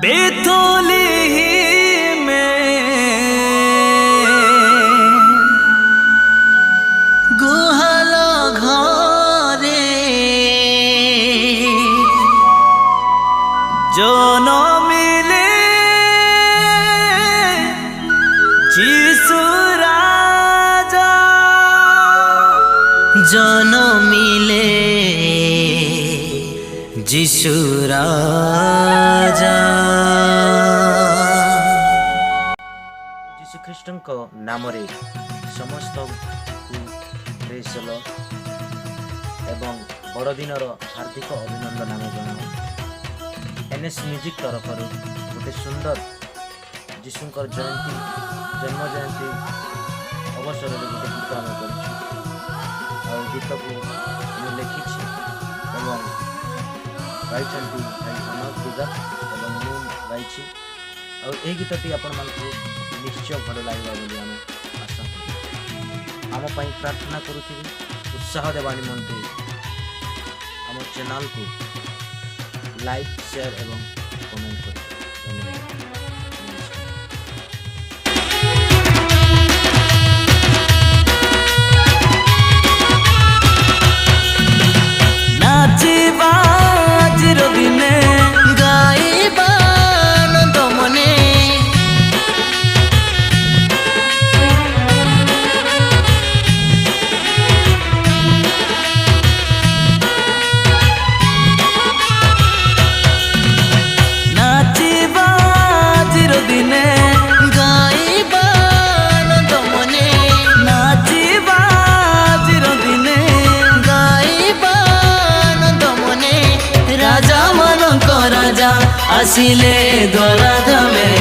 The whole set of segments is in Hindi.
बेथोली में गुहाल घरे जन मिले जीशु राजा जन मिले जीशु राजा। जीशु ख्रीष्ट नाम समस्त प्रेज एवं बड़दिन हार्दिक अभिनंदन आम जनाऊ। एनएस म्यूजिक तरफ गोटे सुंदर जीशुकर जयंती जन्म जयंती अवसर में गोटे गीत आम कर गीत को लिखी एवं गाई भाई अनोद दुगर एवं गाई और यह गीतटी आपण निश्चय भल लगे बोली आम आशा आम प्रार्थना करुथि उत्साह देवा निमंते आम चैनल को लाइक शेयर एवं कमेंट करें। राजा आसिले द्वार में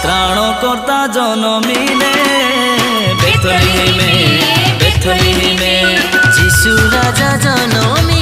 त्राणकर्ता जनमिले बेथली में जीशु राजा जनमिले।